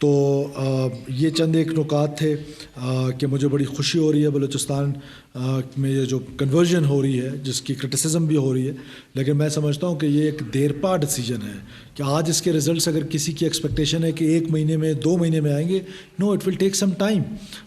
تو یہ چند ایک نکات تھے کہ مجھے بڑی خوشی ہو رہی ہے بلوچستان میں یہ جو کنورژن ہو رہی ہے جس کی کرٹیسزم بھی ہو رہی ہے، لیکن میں سمجھتا ہوں کہ یہ ایک دیر پا ڈیسیجن ہے کہ آج اس کے ریزلٹس اگر کسی کی ایکسپیکٹیشن ہے کہ 1 مہینے میں 2 مہینے میں آئیں گے، no it will take some time.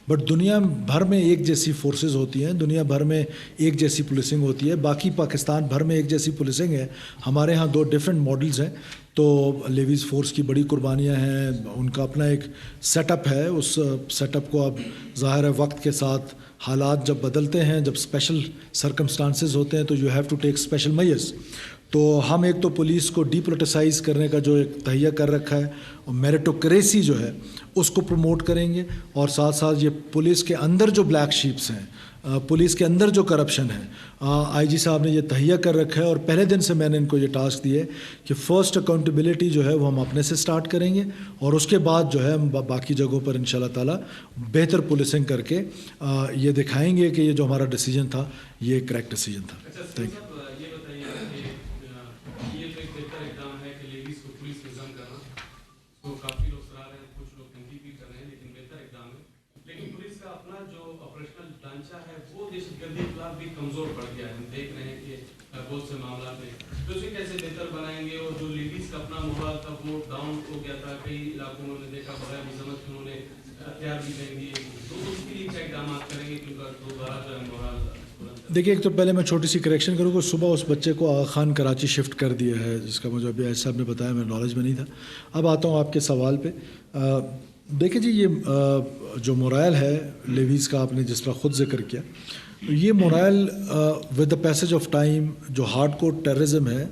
But دنیا بھر میں ایک جیسی فورسز ہوتی ہیں، دنیا بھر میں ایک جیسی پولیسنگ ہوتی ہے، باقی پاکستان بھر میں ایک جیسی پولیسنگ ہے. ہمارے ہاں 2 ڈفرینٹ ماڈلز ہیں. تو لیویز فورس کی بڑی قربانیاں ہیں، ان کا اپنا ایک سیٹ اپ ہے. اس سیٹ اپ کو اب ظاہر ہے وقت کے ساتھ حالات جب بدلتے ہیں، جب اسپیشل سرکمسٹانسز ہوتے ہیں تو you have to take special measures. تو ہم ایک تو پولیس کو ڈی پولیٹیسائز کرنے کا جو ایک تہیہ کر رکھا ہے اور میریٹوکریسی جو ہے اس کو پروموٹ کریں گے، اور ساتھ ساتھ یہ پولیس کے اندر جو بلیک شیپس ہیں، پولیس کے اندر جو کرپشن ہے، آئی جی صاحب نے یہ تہیہ کر رکھا ہے. اور پہلے دن سے میں نے ان کو یہ ٹاسک دی ہے کہ فرسٹ اکاؤنٹیبلٹی جو ہے وہ ہم اپنے سے سٹارٹ کریں گے، اور اس کے بعد جو ہے ہم باقی جگہوں پر انشاءاللہ تعالیٰ بہتر پولیسنگ کر کے یہ دکھائیں گے کہ یہ جو ہمارا ڈیسیجن تھا یہ کریکٹ ڈیسیجن تھا. Thank you. کافی لوگ سراہ رہے ہیں، کچھ لوگ تنقید بھی کر رہے ہیں، لیکن بہتر اقدام ہے. لیکن پولیس کا اپنا جو آپریشنل ڈھانچہ ہے وہ دہشت گردی کے خلاف بھی کمزور پڑ گیا ہے. ہم دیکھ رہے ہیں کہ بہت سے معاملات میں تو اسے کیسے بہتر بنائیں گے. اور جو لیڈیز کا اپنا مورال تھا وہ ڈاؤن ہو گیا تھا، کئی علاقوں میں دیکھا بغیر مذمت انہوں نے ہتھیار بھی دیں گے. تو اس کے لیے کیا اقدامات کریں گے کیونکہ دوبارہ جو ہے مورال. دیکھیے، ایک تو پہلے میں چھوٹی سی کریکشن کروں کہ صبح اس بچے کو آغا خان کراچی شفٹ کر دیا ہے، جس کا مجھے ابھی ایسا صاحب نے بتایا، میرے نالج میں نہیں تھا. اب آتا ہوں آپ کے سوال پہ. دیکھیں جی، یہ جو مورائل ہے لیویز کا، آپ نے جس طرح خود ذکر کیا، یہ morale with the passage of time جو ہارڈ کور ٹیررزم ہے،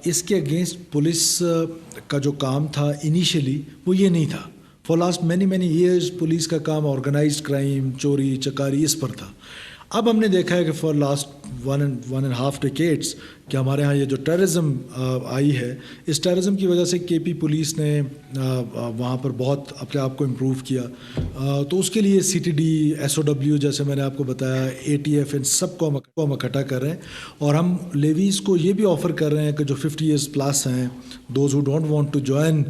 اس کے اگینسٹ پولیس کا جو کام تھا انیشیلی وہ یہ نہیں تھا. For last many years police کا کام آرگنائزڈ کرائم، چوری چکاری اس پر تھا. اب ہم نے دیکھا ہے کہ فار لاسٹ 1.5 ڈیکیڈس کہ ہمارے ہاں یہ جو ٹیررزم آئی ہے، اس ٹیررزم کی وجہ سے کے پی پولیس نے وہاں پر بہت اپنے آپ کو امپروو کیا. تو اس کے لیے C T D, S O W, جیسے میں نے آپ کو بتایا، اے ٹی ایف، ان سب کو ہم اکٹھا کر رہے ہیں. اور ہم لیویز کو یہ بھی آفر کر رہے ہیں کہ جو 50 ایئرس پلس ہیں، those who don't want to join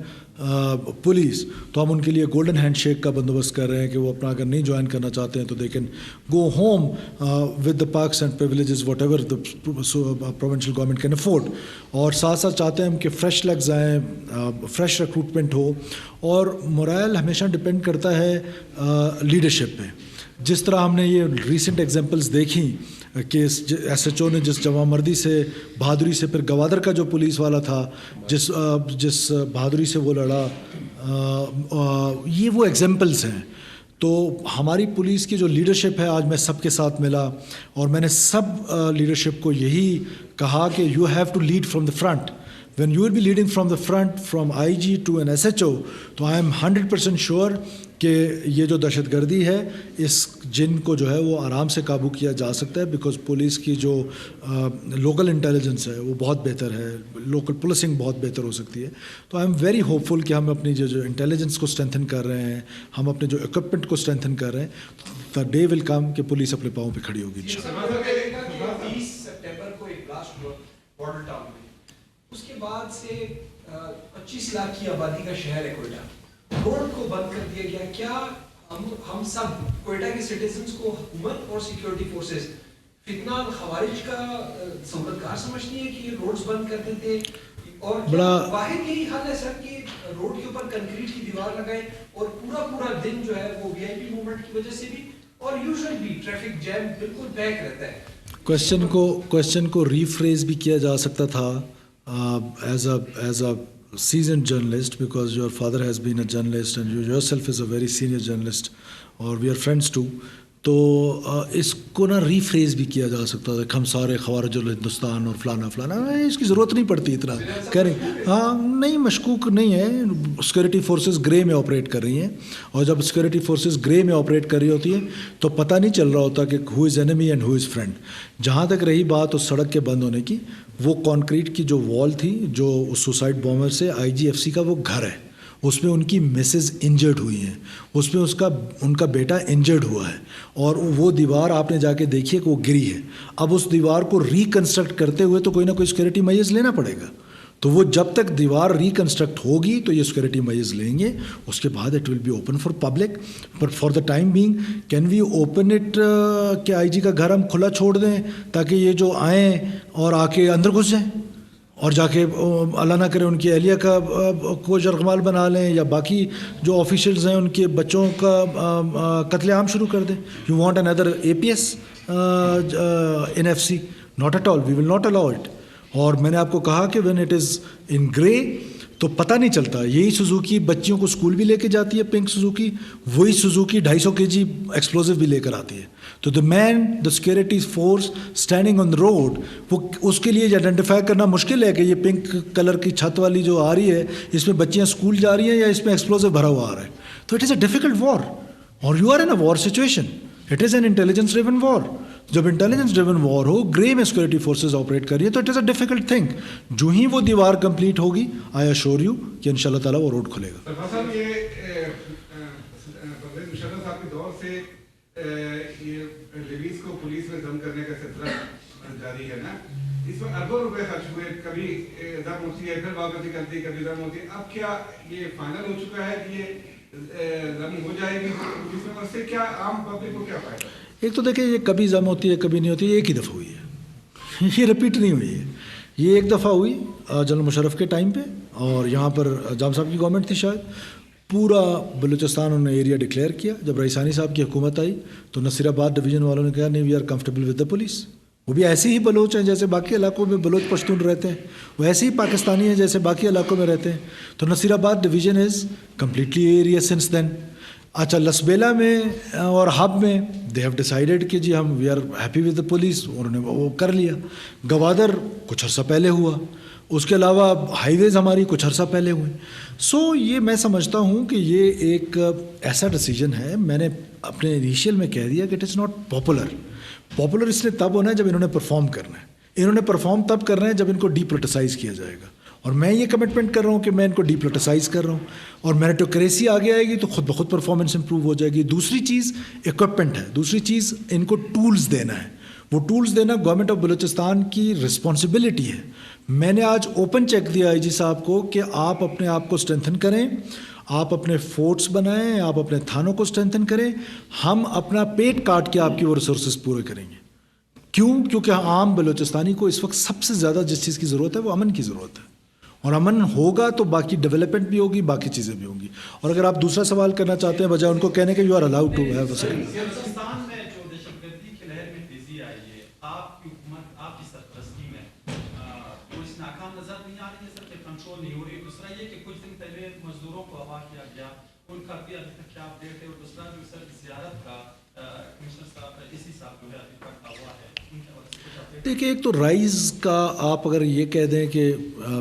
police, تو ہم ان کے لیے گولڈن ہینڈ شیک کا بندوبست کر رہے ہیں کہ وہ اپنا اگر نہیں جوائن کرنا چاہتے ہیں تو they can go home with the parks and privileges what ever the provincial government can afford. اور ساتھ ساتھ چاہتے ہیں ہم کہ فریش لیگز آئیں، فریش ریکروٹمنٹ ہو. اور مورائل ہمیشہ ڈپینڈ کرتا ہے لیڈرشپ پہ. جس طرح ہم نے یہ ریسنٹ ایگزامپلس دیکھیں کہ ایس ایچ او نے جس جوان مردی سے، بہادری سے، پھر گوادر کا جو پولیس والا تھا جس بہادری سے وہ لڑا، یہ وہ ایگزامپلس ہیں. تو ہماری پولیس کی جو لیڈرشپ ہے، آج میں سب کے ساتھ ملا اور میں نے سب لیڈرشپ کو یہی کہا کہ you have to lead from the front. When you will be leading from the front, from IG to an SHO, تو I am 100% sure کہ یہ جو دہشت گردی ہے، اس جن کو جو ہے وہ آرام سے قابو کیا جا سکتا ہے، بیکاز پولیس کی جو لوکل انٹیلیجنس ہے وہ بہت بہتر ہے، لوکل پولیسنگ بہت بہتر ہو سکتی ہے. تو آئی ایم ویری ہوپ فل کہ ہم اپنی جو انٹیلیجنس کو اسٹرینتھن کر رہے ہیں، ہم اپنے جو اکوپمنٹ کو اسٹرینتھن کر رہے ہیں، دا ڈے ول کم کہ پولیس اپنے پاؤں پہ کھڑی ہوگی انشاءاللہ. اس کے بعد سے 25 لاکھ کی آبادی کا شہر ہے کوئٹہ، روڈ کو بند کر دیا گیا. کیا ہم سب کوئٹہ کے سٹیزنز کو حکومت اور سیکیورٹی فورسز فتنہ خوارج کا صورتکار سمجھتی ہے کہ یہ روڈز بند کر دیتے؟ اور واحد یہی حل ہے سر کہ روڈ کے اوپر کنکریٹ کی دیوار لگائیں اور پورا دن جو ہے وہ وی آئی پی موومنٹ کی وجہ سے بھی اور یوزول بھی ٹریفک جیم بالکل پیک رہتا ہے. کوشچن کو ریفریز بھی کیا جا سکتا تھا as a seasoned journalist, because your father has been a journalist and you yourself is a very senior journalist, or we are friends too. تو اس کو نا ریفریز بھی کیا جا سکتا تھا کہ ہم سارے خوارج الہندوستان اور فلانا اس کی ضرورت نہیں پڑتی اتنا کریں. ہاں نہیں، مشکوک نہیں ہے. سیکورٹی فورسز گرے میں آپریٹ کر رہی ہیں، اور جب سیکورٹی فورسز گرے میں آپریٹ کر رہی ہوتی ہیں تو پتہ نہیں چل رہا ہوتا کہ who is enemy and who is friend. جہاں تک رہی بات اس سڑک کے بند ہونے کی، وہ کانکریٹ کی جو وال تھی جو اس سوسائڈ بامبر سے آئی جی ایف سی کا وہ گھر ہے، اس میں ان کی مسز انجرڈ ہوئی ہیں، اس میں ان کا بیٹا انجرڈ ہوا ہے، اور وہ دیوار آپ نے جا کے دیکھیے کہ وہ گری ہے. اب اس دیوار کو ریکنسٹرکٹ کرتے ہوئے تو کوئی نہ کوئی سیکورٹی میئرز لینا پڑے گا. تو وہ جب تک دیوار ریکنسٹرکٹ ہوگی تو یہ سیکورٹی میجرز لیں گے, اس کے بعد it will be open for public. But for the time being can we open it, کہ آئی جی کا گھر ہم کھلا چھوڑ دیں تاکہ یہ جو آئیں اور آ کے اندر گھس جائیں اور جا کے اللہ نہ کرے ان کی اہلیہ کا کو یرغمال بنا لیں, یا باقی جو آفیشلز ہیں ان کے بچوں کا قتل عام شروع کر دیں. You want another APS in FC? Not at all, we will not allow it. اور میں نے آپ کو کہا کہ when it is in grey تو پتہ نہیں چلتا. یہی سوزوکی بچیوں کو اسکول بھی لے کے جاتی ہے, پنک سوزوکی, وہی سوزوکی 250 kg ایکسپلوزو بھی لے کر آتی ہے. تو the man, the security force standing on the road, وہ اس کے لیے آئیڈینٹیفائی کرنا مشکل ہے کہ یہ پنک کلر کی چھت والی جو آ رہی ہے اس میں بچیاں اسکول جا رہی ہیں یا اس میں ایکسپلوزو بھرا ہوا آ رہا ہے. تو it is a difficult war, اور you are in a war situation. It is an intelligence driven war. جب انٹیلیجنس ڈریون وار ہو, گرے میں سیکورٹی فورسز آپریٹ کر رہی ہے, تو it is a difficult thing. جو ہی وہ دیوار کمپلیٹ ہوگی, آئی ایشور یو کہ ان شاء اللہ تعالیٰ وہ روڈ کھلے گا. صاحب یہ پرویز مشرف صاحب کے دور سے یہ لیڈیز کو پولیس میں دم کرنے کا سلسلہ جاری ہے نا, اس میں اربوں روپے خرچ ہوئے, کبھی دم ہوتی ہے پھر واپسی کرتی ہے, کبھی دم ہوتی ہے. اب کیا یہ فائنل ہو چکا ہے کہ یہ دم ہو جائے گی پولیس میں, اور اس سے کیا عام پبلک کو کیا فائدہ؟ ایک تو دیکھیں, یہ کبھی ضم ہوتی ہے کبھی نہیں ہوتی ہے, ایک ہی دفعہ ہوئی ہے, یہ رپیٹ نہیں ہوئی ہے. یہ ایک دفعہ ہوئی جنرل مشرف کے ٹائم پہ, اور یہاں پر جام صاحب کی گورنمنٹ تھی شاید, پورا بلوچستان انہوں نے ایریا ڈکلیئر کیا. جب رئیسانی صاحب کی حکومت آئی تو نصیر آباد ڈویژن والوں نے کہا نہیں, we are comfortable with the police. وہ بھی ایسے ہی بلوچ ہیں جیسے باقی علاقوں میں بلوچ پشتون رہتے ہیں, وہ ایسے ہی پاکستانی ہیں جیسے باقی علاقوں میں رہتے ہیں. تو Nasirabad division is completely area since then. اچھا, لسبیلا میں اور ہب میں دے ہیو ڈیسائیڈڈ کہ جی ہم we are happy with the police, انہوں نے وہ کر لیا. گوادر کچھ عرصہ پہلے ہوا, اس کے علاوہ ہائی ویز ہماری کچھ عرصہ پہلے ہوئے. سو یہ میں سمجھتا ہوں کہ یہ ایک ایسا ڈیسیجن ہے, میں نے اپنے انیشیل میں کہہ دیا کہ it is not popular. Popular اس نے تب ہونا ہے جب انہوں نے پرفارم کرنا ہے. انہوں نے پرفارم تب کرنا ہے جب ان کو ڈی پولیٹیسائز کیا جائے گا, اور میں یہ کمٹمنٹ کر رہا ہوں کہ میں ان کو ڈی پولیٹیسائز کر رہا ہوں, اور میریٹوکریسی آگے آئے گی تو خود بخود پرفارمنس امپروو ہو جائے گی. دوسری چیز اکوپمنٹ ہے, دوسری چیز ان کو ٹولز دینا ہے. وہ ٹولز دینا گورنمنٹ آف بلوچستان کی رسپانسبلٹی ہے. میں نے آج اوپن چیک دیا آئی جی صاحب کو کہ آپ اپنے آپ کو اسٹرینتھن کریں, آپ اپنے فورٹس بنائیں, آپ اپنے تھانوں کو اسٹرینتھن کریں. ہم اپنا پیٹ کاٹ کے آپ کی وہ ریسورسز پورے کریں گے. کیوں؟ کیونکہ عام بلوچستانی کو اس وقت سب سے زیادہ جس چیز کی ضرورت ہے وہ امن کی ضرورت ہے, اور امن ہوگا تو باقی ڈیولپمنٹ بھی ہوگی, باقی چیزیں بھی ہوں گی. اور اگر آپ دوسرا سوال کرنا چاہتے ہیں بجائے ان کو کہنے کہ you are allowed to have a Balochistan میں جو دہشت گردی کی لہر میں تیزی آئی ہے, آپ کی حکومت آپ کی سرپرستی میں تو اس ناکام نظر نہیں آ رہی ہے سر, کہ کنٹرول نہیں ہو رہی. دوسرا یہ کہ کچھ دن پہلے مزدوروں کو اغوا کیا گیا, ان کا بھی ابھی تک کیا اپڈیٹ ہے. اور دوسرا جو سر زیارت کا کمشنر صاحب اسی صاحب جو ہے ابھی تک ہوا ہے. دیکھیے, ایک تو رائز کا آپ اگر یہ کہہ دیں کہ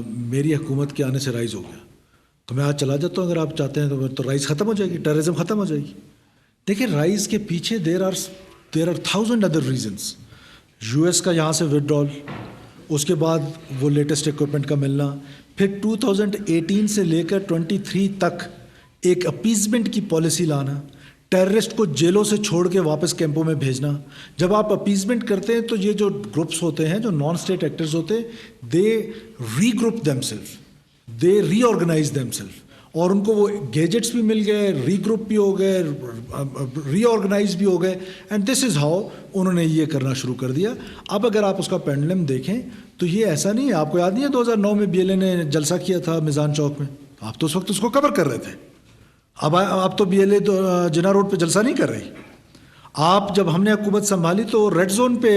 میری حکومت کے آنے سے رائز ہو گیا تو میں آج چلا جاتا ہوں, اگر آپ چاہتے ہیں تو رائز ختم ہو جائے گی, ٹیررزم ختم ہو جائے گی. دیکھیے, رائز کے پیچھے there are 1000 other reasons. US کا یہاں سے وڈرال, اس کے بعد وہ لیٹسٹ اکوپمنٹ کا ملنا, پھر 2018 سے لے کر 23 تک ایک اپیزمنٹ کی پالیسی لانا, ٹیررسٹ کو جیلوں سے چھوڑ کے واپس کیمپوں میں بھیجنا. جب آپ اپیزمنٹ کرتے ہیں تو یہ جو گروپس ہوتے ہیں, جو نان اسٹیٹ ایکٹرز ہوتے ہیں, دے ری گروپ دیم سیلف, دے ری آرگنائز دیم سیلف, اور ان کو وہ گیجٹس بھی مل گئے, ری گروپ بھی ہو گئے, ری آرگنائز بھی ہو گئے, اینڈ دس از ہاؤ انہوں نے یہ کرنا شروع کر دیا. اب اگر آپ اس کا پینڈلم دیکھیں تو یہ ایسا نہیں ہے. آپ کو یاد نہیں ہے 2009 میں BLA نے جلسہ کیا تھا میزان چوک میں, آپ تو اس وقت اس کو کور کر رہے تھے. اب تو BLA تو جناح روڈ پہ جلسہ نہیں کر رہی. آپ جب ہم نے حکومت سنبھالی تو ریڈ زون پہ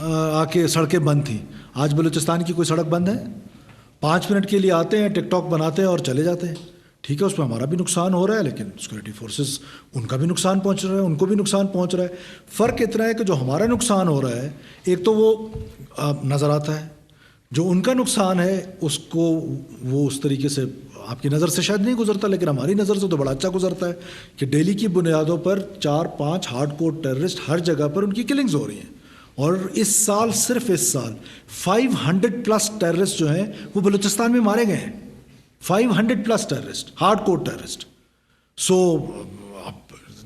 آ کے سڑکیں بند تھیں. آج بلوچستان کی کوئی سڑک بند ہے؟ 5 منٹ کے لیے آتے ہیں, ٹک ٹاک بناتے ہیں اور چلے جاتے ہیں. ٹھیک ہے, اس میں ہمارا بھی نقصان ہو رہا ہے, لیکن سیکورٹی فورسز ان کا بھی نقصان پہنچ رہا ہے, ان کو بھی نقصان پہنچ رہا ہے. فرق اتنا ہے کہ جو ہمارا نقصان ہو رہا ہے ایک تو وہ نظر آتا ہے, جو ان کا نقصان ہے اس کو وہ اس طریقے سے آپ کی نظر سے شاید نہیں گزرتا, لیکن ہماری نظر سے تو بڑا اچھا گزرتا ہے کہ ڈیلی کی بنیادوں پر 4-5 ہارڈ کور ٹیررسٹ ہر جگہ پر ان کی کلنگز ہو رہی ہیں. اور اس سال, صرف اس سال 500+ ٹیررسٹ جو ہیں وہ بلوچستان میں مارے گئے ہیں. 500+ ٹیررسٹ, ہارڈ کور ٹیررسٹ. سو